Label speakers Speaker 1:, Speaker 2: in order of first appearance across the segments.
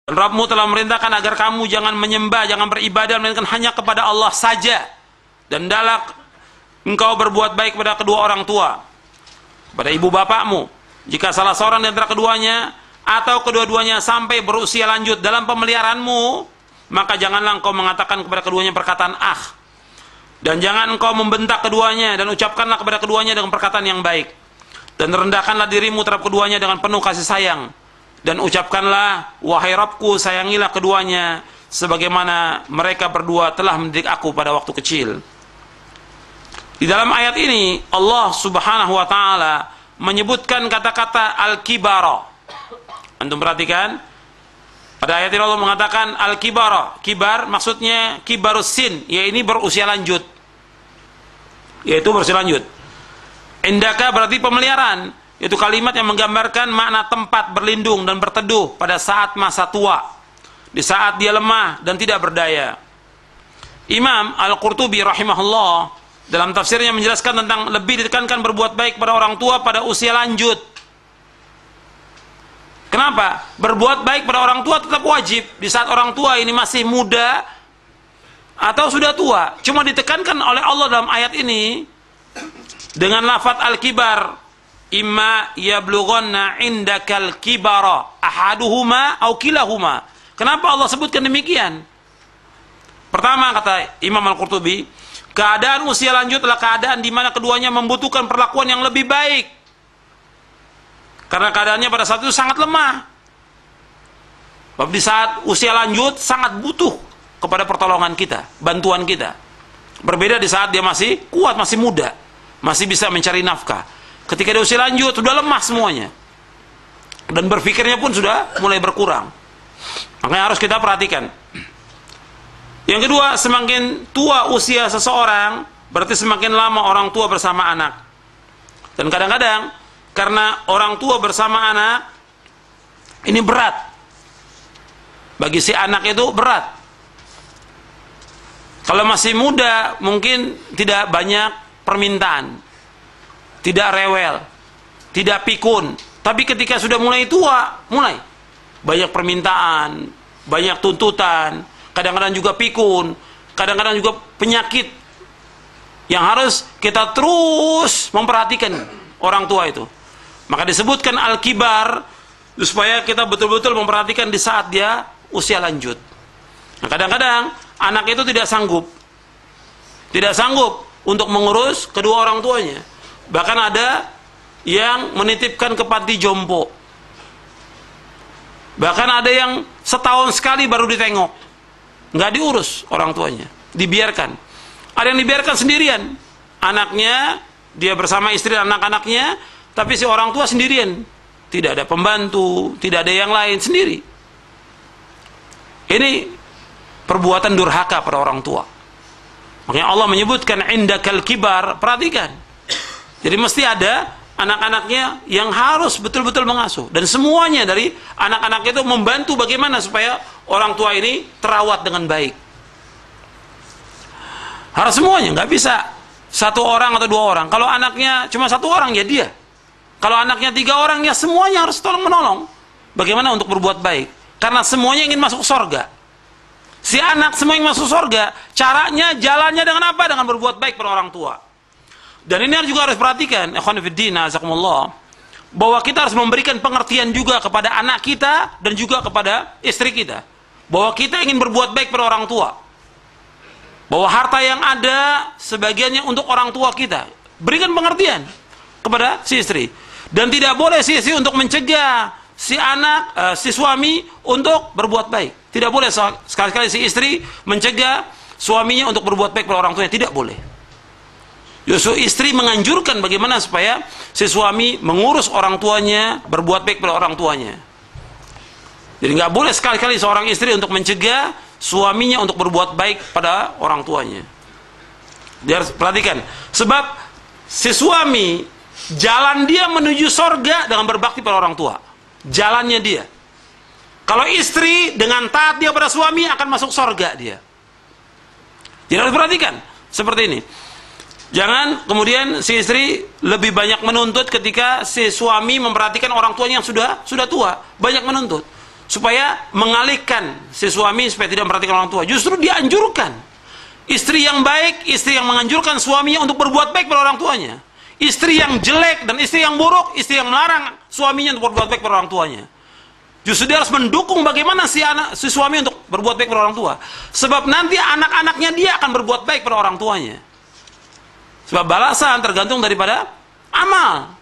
Speaker 1: Rabbmu telah memerintahkan agar kamu jangan menyembah, jangan beribadah melainkan hanya kepada Allah saja. Dan hendaklah engkau berbuat baik kepada kedua orang tua, pada ibu bapakmu. Jika salah seorang di antara keduanya atau kedua-duanya sampai berusia lanjut dalam pemeliharaanmu, maka janganlah engkau mengatakan kepada keduanya perkataan ah. Dan jangan engkau membentak keduanya, dan ucapkanlah kepada keduanya dengan perkataan yang baik. Dan rendahkanlah dirimu terhadap keduanya dengan penuh kasih sayang. Dan ucapkanlah, wahai Rabbku, sayangilah keduanya sebagaimana mereka berdua telah mendidik aku pada waktu kecil. Di dalam ayat ini Allah Subhanahu wa taala menyebutkan kata-kata al-kibara. Antum perhatikan, pada ayat ini Allah mengatakan al-kibara. Kibar maksudnya kibarus sin, yaitu berusia lanjut. Yaitu berusia lanjut. Indaka berarti pemeliharaan, yaitu kalimat yang menggambarkan makna tempat berlindung dan berteduh pada saat masa tua, di saat dia lemah dan tidak berdaya. Imam Al-Qurtubi rahimahullah dalam tafsirnya menjelaskan tentang lebih ditekankan berbuat baik pada orang tua pada usia lanjut. Kenapa? Berbuat baik pada orang tua tetap wajib di saat orang tua ini masih muda atau sudah tua. Cuma ditekankan oleh Allah dalam ayat ini dengan lafaz al-kibar, imma yablughanna indakal kibara ahaduhuma aw kilahuma. Kenapa Allah sebutkan demikian? Pertama, kata Imam Al-Qurtubi, keadaan usia lanjut adalah keadaan di mana keduanya membutuhkan perlakuan yang lebih baik. Karena keadaannya pada saat itu sangat lemah. Sebab di saat usia lanjut sangat butuh kepada pertolongan kita, bantuan kita. Berbeda di saat dia masih kuat, masih muda, masih bisa mencari nafkah. Ketika dia usia lanjut sudah lemah semuanya, dan berpikirnya pun sudah mulai berkurang. Makanya harus kita perhatikan. Yang kedua, semakin tua usia seseorang berarti semakin lama orang tua bersama anak. Dan kadang-kadang karena orang tua bersama anak ini berat, bagi si anak itu berat. Kalau masih muda mungkin tidak banyak permintaan, tidak rewel, tidak pikun. Tapi ketika sudah mulai tua, mulai banyak permintaan, banyak tuntutan, kadang-kadang juga pikun, kadang-kadang juga penyakit yang harus kita terus memperhatikan orang tua itu. Maka disebutkan al-kibar supaya kita betul-betul memperhatikan di saat dia usia lanjut. Nah, kadang-kadang anak itu tidak sanggup untuk mengurus kedua orang tuanya. Bahkan ada yang menitipkan ke panti jompo. Bahkan ada yang setahun sekali baru ditengok, nggak diurus orang tuanya, dibiarkan. Ada yang dibiarkan sendirian, anaknya dia bersama istri dan anak-anaknya, tapi si orang tua sendirian, tidak ada pembantu, tidak ada yang lain, sendiri. Ini perbuatan durhaka pada orang tua. Makanya Allah menyebutkan indakal kibar, perhatikan. Jadi mesti ada anak-anaknya yang harus betul-betul mengasuh, dan semuanya dari anak-anak itu membantu bagaimana supaya orang tua ini terawat dengan baik. Harus semuanya, nggak bisa satu orang atau dua orang. Kalau anaknya cuma satu orang ya dia. Kalau anaknya 3 orang ya semuanya harus tolong menolong. Bagaimana untuk berbuat baik? Karena semuanya ingin masuk surga. Si anak semua ingin masuk surga. Caranya, jalannya dengan apa? Dengan berbuat baik pada orang tua. Dan ini juga harus perhatikan, ikhwan fillah, azakumullah, bahwa kita harus memberikan pengertian juga kepada anak kita dan juga kepada istri kita, bahwa kita ingin berbuat baik pada orang tua, bahwa harta yang ada sebagiannya untuk orang tua kita. Berikan pengertian kepada si istri, dan tidak boleh si istri untuk mencegah si anak, si suami untuk berbuat baik. Tidak boleh sekali-kali si istri mencegah suaminya untuk berbuat baik pada orang tuanya, tidak boleh. Justru istri menganjurkan bagaimana supaya si suami mengurus orang tuanya, berbuat baik pada orang tuanya. Jadi nggak boleh sekali-kali seorang istri untuk mencegah suaminya untuk berbuat baik pada orang tuanya. Dia harus perhatikan, sebab si suami jalan dia menuju sorga dengan berbakti pada orang tua. Jalannya dia. Kalau istri dengan taat dia pada suami akan masuk sorga dia. Jadi harus perhatikan seperti ini. Jangan kemudian si istri lebih banyak menuntut ketika si suami memperhatikan orang tuanya yang sudah tua, banyak menuntut. supaya mengalihkan si suami supaya tidak memperhatikan orang tua. Justru dianjurkan. Istri yang baik, istri yang menganjurkan suaminya untuk berbuat baik pada orang tuanya. Istri yang jelek dan istri yang buruk, istri yang melarang suaminya untuk berbuat baik pada orang tuanya. Justru dia harus mendukung bagaimana si suami untuk berbuat baik pada orang tua. Sebab nanti anak-anaknya dia akan berbuat baik pada orang tuanya. Sebab balasan tergantung daripada amal.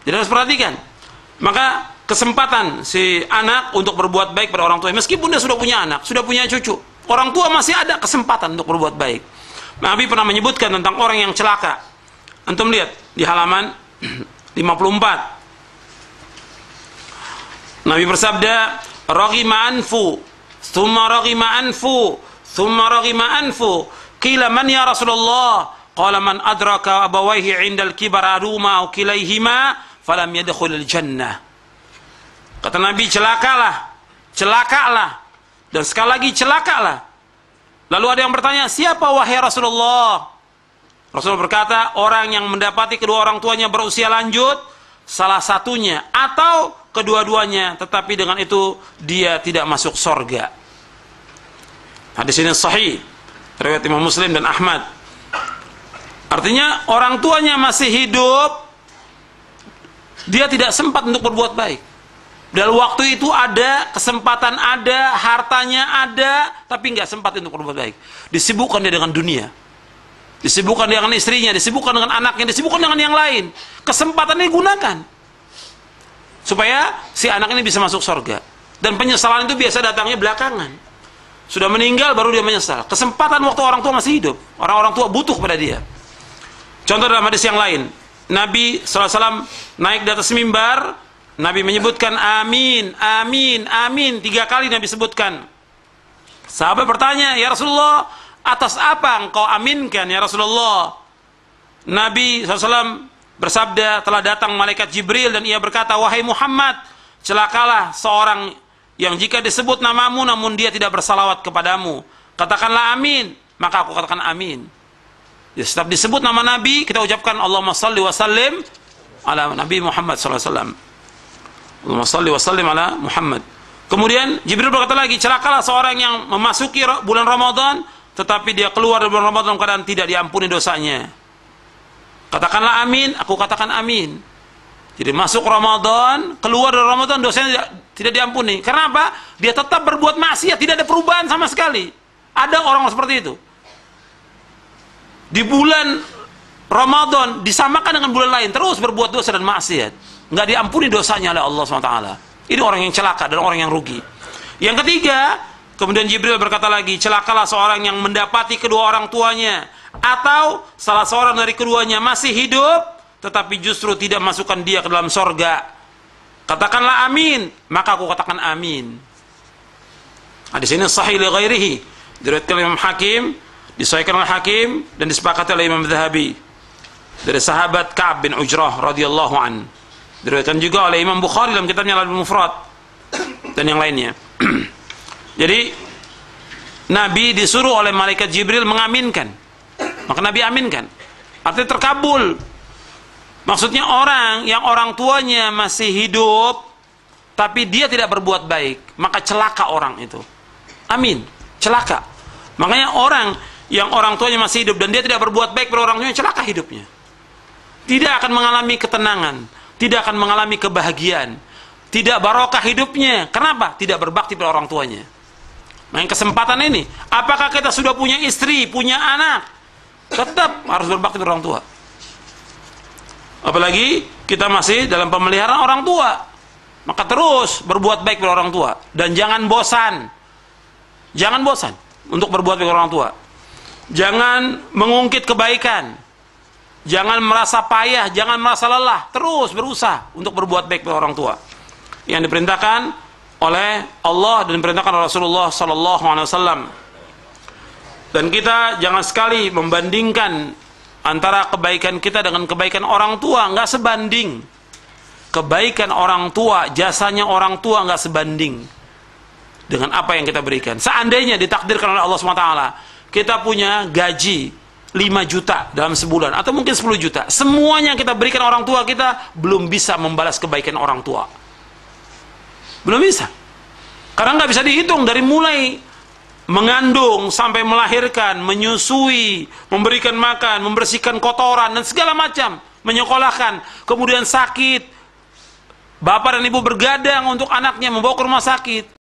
Speaker 1: Jadi harus perhatikan. Maka kesempatan si anak untuk berbuat baik pada orang tua, meskipun dia sudah punya anak, sudah punya cucu, orang tua masih ada kesempatan untuk berbuat baik. Nabi pernah menyebutkan tentang orang yang celaka. Antum lihat di halaman 54. Nabi bersabda, "Raghima anfu, thumma raghima anfu, thumma raghima anfu." Qila man ya Rasulullah? Qala man adraka abawaihi 'indal kibar aruma aw kilaihima falam yadkhulul jannah. Kata Nabi, celakalah, celakalah, dan sekali lagi celakalah. Lalu ada yang bertanya, siapa wahai Rasulullah? Rasulullah berkata, orang yang mendapati kedua orang tuanya berusia lanjut, salah satunya atau kedua-duanya, tetapi dengan itu dia tidak masuk surga. Hadis ini sahih, riwayat Imam Muslim dan Ahmad. Artinya orang tuanya masih hidup, dia tidak sempat untuk berbuat baik. Dalam waktu itu ada, kesempatan ada, hartanya ada, tapi nggak sempat untuk berbuat baik. Disibukkan dia dengan dunia, disibukkan dia dengan istrinya, disibukkan dengan anaknya, disibukkan dengan yang lain. Kesempatan ini gunakan supaya si anak ini bisa masuk surga. Dan penyesalan itu biasa datangnya belakangan. Sudah meninggal baru dia menyesal. Kesempatan waktu orang tua masih hidup, orang-orang tua butuh pada dia. Contoh dalam hadis yang lain, Nabi SAW naik di atas mimbar, Nabi menyebutkan amin, amin, amin 3 kali Nabi sebutkan. Sahabat bertanya, ya Rasulullah, atas apa engkau aminkan ya Rasulullah? Nabi SAW bersabda, telah datang malaikat Jibril dan ia berkata, wahai Muhammad, celakalah seorang yang jika disebut namamu namun dia tidak bersalawat kepadamu. Katakanlah amin, maka aku katakan amin. Ya, setiap disebut nama Nabi, kita ucapkan Allahumma salli wa sallim ala Nabi Muhammad SAW. Allahumma salli wa sallim ala Muhammad. Kemudian Jibril berkata lagi, celakalah seorang yang memasuki bulan Ramadan, tetapi dia keluar dari bulan Ramadan dalam keadaan tidak diampuni dosanya. Katakanlah amin, aku katakan amin. Jadi masuk Ramadan, keluar dari Ramadan, dosanya tidak diampuni. Karena apa? Dia tetap berbuat maksiat, tidak ada perubahan sama sekali. Ada orang seperti itu. Di bulan Ramadan disamakan dengan bulan lain, terus berbuat dosa dan maksiat, nggak diampuni dosanya oleh Allah SWT. Ini orang yang celaka dan orang yang rugi. Yang ketiga, kemudian Jibril berkata lagi, celakalah seorang yang mendapati kedua orang tuanya atau salah seorang dari keduanya masih hidup, tetapi justru tidak masukkan dia ke dalam sorga. Katakanlah amin, maka aku katakan amin. Hadis ini sahih li ghairihi, diriwayatkan Imam Hakim, disahihkan oleh Hakim dan disepakati oleh Imam Zahabi dari sahabat Ka'ab bin Ujrah radhiyallahu an. Diriwayatkan juga oleh Imam Bukhari dalam kitabnya Al Mufrad dan yang lainnya. Jadi Nabi disuruh oleh malaikat Jibril mengaminkan, maka Nabi aminkan, artinya terkabul. Maksudnya orang yang orang tuanya masih hidup tapi dia tidak berbuat baik, maka celaka orang itu. Amin, celaka. Makanya orang yang orang tuanya masih hidup dan dia tidak berbuat baik pada orang tuanya, celaka hidupnya. Tidak akan mengalami ketenangan, tidak akan mengalami kebahagiaan, tidak barokah hidupnya. Kenapa? Tidak berbakti pada orang tuanya. Nah, yang kesempatan ini, apakah kita sudah punya istri, punya anak, tetap harus berbakti pada orang tua. Apalagi kita masih dalam pemeliharaan orang tua, maka terus berbuat baik pada orang tua. Dan jangan bosan, jangan bosan untuk berbuat baik pada orang tua. Jangan mengungkit kebaikan, jangan merasa payah, jangan merasa lelah, terus berusaha untuk berbuat baik pada orang tua yang diperintahkan oleh Allah dan diperintahkan oleh Rasulullah SAW. Dan kita jangan sekali membandingkan antara kebaikan kita dengan kebaikan orang tua, nggak sebanding. Kebaikan orang tua, jasanya orang tua nggak sebanding dengan apa yang kita berikan. Seandainya ditakdirkan oleh Allah SWT, kita punya gaji 5 juta dalam sebulan, atau mungkin 10 juta. Semuanya kita berikan orang tua kita, belum bisa membalas kebaikan orang tua. Belum bisa. Karena nggak bisa dihitung dari mulai mengandung sampai melahirkan, menyusui, memberikan makan, membersihkan kotoran dan segala macam, menyekolahkan, kemudian sakit, bapak dan ibu bergadang untuk anaknya, membawa ke rumah sakit.